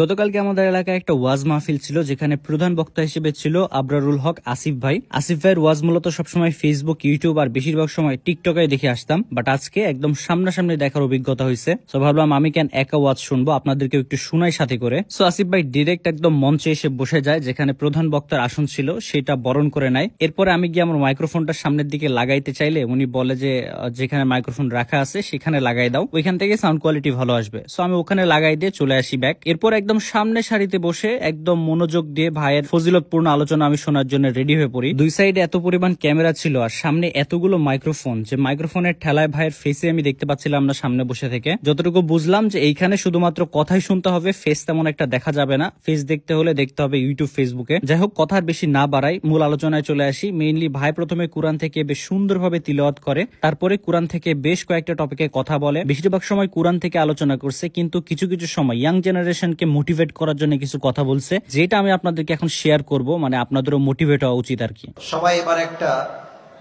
গতকালকে আমাদের এলাকায় একটা ওয়াজ মাহফিল ছিল, যেখানে প্রধান বক্তা হিসেবে ছিল আবরারুল হক আসিফ ভাই। আসিফ ভাইয়ের ওয়াজ মূলত সবসময় ফেসবুক, ইউটিউব আর বেশিরভাগ সময় টিকটকে দেখে আসতাম, বাট আজকে একদম সামনাসামনি দেখার অভিজ্ঞতা হয়েছে। সো ভাবলাম আমি কেন একা ওয়াজ শুনবো, আপনাদেরকে একটু শোনাই সাথে করে। সো আসিফ ভাই ডিরেক্ট একদম মঞ্চে এসে বসে যায়, যেখানে প্রধান বক্তার আসন ছিল সেটা বরণ করে নেয়। এরপরে আমি গিয়ে আমার মাইক্রোফোনটা সামনের দিকে লাগাইতে চাইলে উনি বলে যে যেখানে মাইক্রোফোন রাখা আছে সেখানে লাগাই দাও, ওইখান থেকে সাউন্ড কোয়ালিটি ভালো আসবে। সো আমি ওখানে লাগাই দিয়ে চলে আসি ব্যাক। এরপর একদম সামনে সারিতে বসে একদম মনোযোগ দিয়ে ভাইয়ের ফজিলতপূর্ণ আলোচনা আমি শোনার জন্য রেডি হয়ে পড়ি। দুই সাইডে এত পরিমাণ ক্যামেরা ছিল আর সামনে এতগুলো মাইক্রোফোন, যে মাইক্রোফোনের ঠেলায় ভাইয়ের ফেসে আমি দেখতে পাচ্ছিলাম না সামনে বসে থেকে। যতটুকু বুঝলাম যে এইখানে শুধুমাত্র কথাই শুনতে হবে, ফেস তেমন একটা দেখা যাবে না। ফেস দেখতে হলে দেখতে হবে ইউটিউব, ফেসবুকে। যাই হোক, কথার বেশি না বাড়াই, মূল আলোচনায় চলে আসি। মেইনলি ভাই প্রথমে কুরআন থেকে বেশ সুন্দরভাবে তিলাওয়াত করে, তারপরে কুরআন থেকে বেশ কয়েকটা টপিকে কথা বলে। বেশিরভাগ সময় কুরআন থেকে আলোচনা করছে, কিন্তু কিছু কিছু সময় ইয়াং জেনারেশনকে মোটিভেট করার জন্য কিছু কথা বলছে, যেটা আমি আপনাদেরকে এখন শেয়ার করব। মানে আপনাদেরও মোটিভেট হওয়া উচিত আর কি। সবাই এবার একটা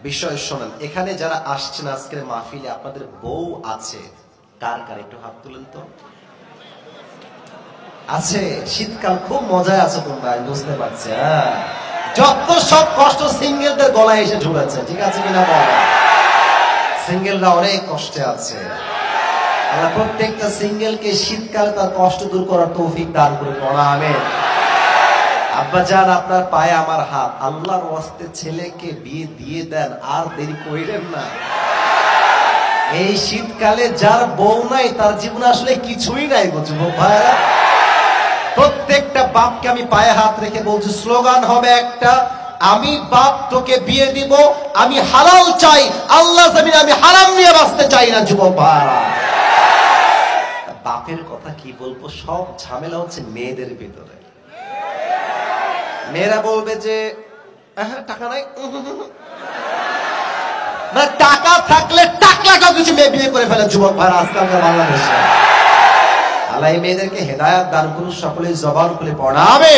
বিষয় শোনেন। এখানে যারা আসছেন আজকের মাহফিলে, আপনাদের বউ আছে? কার কার একটু হাত তুলেন তো। আছে? শীতকাল খুব মজায় আছে তোমরা, আমি বুঝতে পারছি। যত সব কষ্ট সিঙ্গেলদের গলায় এসে ঝুলেছে, ঠিক আছে কিনা বল? সিঙ্গেলরা অনেক কষ্টে আছে। আমরা প্রত্যেকটা সিঙ্গেলকে শীতকালে তার কষ্ট দূর করার তৌফিক দান করে পড়া আমিন। আব্বাজান, আপনার পায়ে আমার হাত, আল্লাহর ওয়াস্তে ছেলেকে বিয়ে দিয়ে দেন, আর দেরি করিলেন না। এই শীতকালে যার বউ নাই তার জীবনে আসলে কিছুই নাই গো যুবক ভাইরা। প্রত্যেকটা বাপকে আমি পায়ে হাত রেখে বলছি, স্লোগান হবে একটা, আমি বাপ তোকে বিয়ে দিব, আমি হালাল চাই, আল্লাহ জমিনে আমি হারাম নিয়ে বাঁচতে চাই না যুবক ভাইরা। বাপের কথা কি বলবো, সব ঝামেলা হচ্ছে মেয়েদের ভিতরে। মেয়েরা বলবে যে টাকা নাই, না টাকা থাকলে টাকলাকেও কিছু মেয়ে বিয়ে করে ফেলে যুবক ভাইরা আজকালকার বাংলাদেশে। আল্লাহ এই মেয়েদেরকে হেদায়েত দান করুন, সকলে জবান খুলে পড়াবে।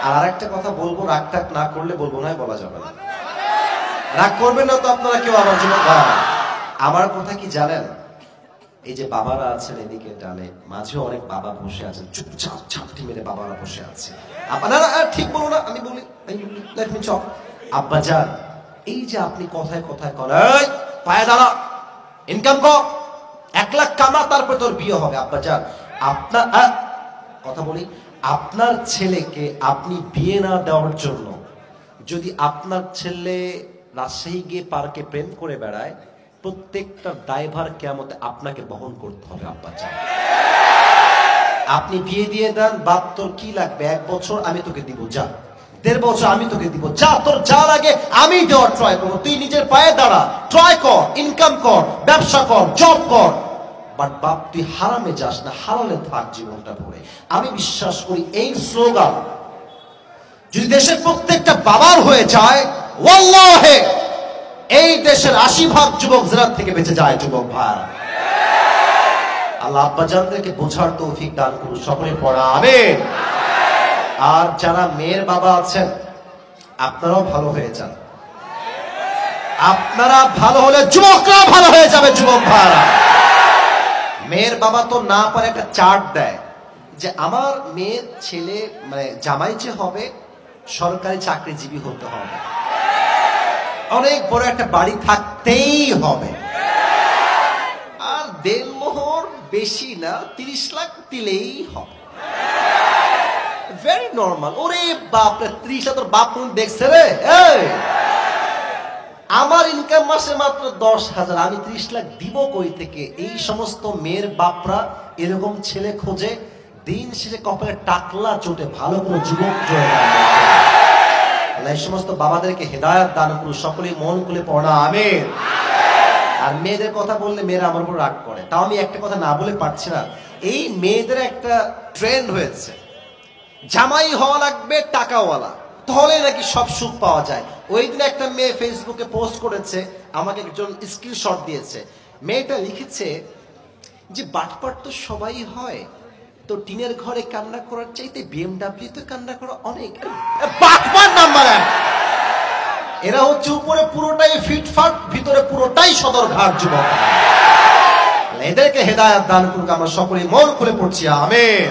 আর আরেকটা কথা বলবো, রাগ টাক না করলে বলবো না, বলা যাবে না। রাগ করবেন না তো আপনারা কেউ আমার যুবক ভাইরা। আমার কথা কি জানেন, এই যে বাবারা আছেন এদিকে ডানে, মাঝে অনেক বাবা বসে আছেন, চুপচাপ ঝাপটি মেরে বাবারা বসে আছে। আপনারা ঠিক বলো না, আমি বলি আব্বা যান, এই যে আপনি কথায় কথায় করেন, পায়ে দাঁড়া, ইনকাম কর, 1 লাখ কামা, তারপর তোর বিয়ে হবে। আব্বা যান, আপনার কথা বলি, আপনার ছেলেকে আপনি বিয়ে না দেওয়ার জন্য যদি আপনার ছেলে রাজশাহী গিয়ে পার্কে প্রেম করে বেড়ায়, প্রত্যেকটা ড্রাইভার কিয়ামতে আপনাকে বহন করতে হবে। আব্বা চান, আপনি বিয়ে দিয়ে দেন, বাপ তোর কি লাগবে, 1 বছর আমি তোকে দিব, যা 1.5 বছর আমি তোকে দিব, যা তোর যা লাগে আমি দেওয়ার ট্রাই করবো, তুই নিজের পায়ে দাঁড়া, ট্রাই কর, ইনকাম কর, ব্যবসা কর, জব কর, বাট বাপ তুই হারামে যাস না, হারালে থাক জীবনটা ভরে। আমি বিশ্বাস করি এই স্লোগান যদি দেশের প্রত্যেকটা বাবার হয়ে যায়, ওয়াল্লাহে এই দেশের 80% যুবক জেনার থেকে বেঁচে যায় যুবক ভাই। আল্লাহ আব্বাজানদেরকে বোঝার তৌফিক দান করুন, সকলে পড়া আমিন। আর যারা মেয়ের বাবা আছেন, আপনারাও ভালো হয়ে যান। আপনারা ভালো হলে যুবকরা ভালো হয়ে যাবে যুবক ভাইরা। মেয়ের বাবা তো না পারে একটা চার্ট দেয় যে আমার মেয়ের ছেলে মানে জামাই যে হবে সরকারি চাকরিজীবী হতে হবে, অনেক বড় একটা বাড়ি থাকতেই হবে, আর দেনমোহর বেশি না 30 লাখ দিলেই হবে। Very normal. ওরে বাপরে, 30 লাখ তোর বাপ কোন দেখছে রে? আমার ইনকাম মাসে মাত্র 10,000, আমি 30 লাখ দিব কই থেকে? এই সমস্ত মেয়ের বাপরা এরকম ছেলে খোঁজে, দিন শেষে কপালে টাকলা চোটে, ভালো কোনো যুবক জয়। এই সমস্ত বাবাদেরকে হেদায়েত দান করুন, সকলেই মন খুলে পড়া আমিন। আর মেয়েদের কথা বললে মেয়েরা আমার উপর রাগ করে, তাও আমি একটা কথা না বলে পারছি না। এই মেয়েদের একটা ট্রেন্ড হয়েছে, জামাই হওয়া লাগবে টাকাওয়ালা, তাহলে নাকি সব সুখ পাওয়া যায়। ওই দিন একটা মেয়ে ফেসবুকে পোস্ট করেছে, আমাকে একজন স্ক্রিনশট দিয়েছে। মেয়েটা লিখেছে যে বাটপাট তো সবাই হয়, তো টিনের ঘরে কান্না করার চাইতে BMW তো কান্না করা অনেক বাটপাট নাম্বার 1। এরা হচ্ছে উপরে পুরোটাই ফিটফাট, ভিতরে পুরোটাই সদরঘাট যুবক। এদেরকে হেদায়েত দান করুক, আমরা সকলেই মন খুলে পড়ছি আমিন।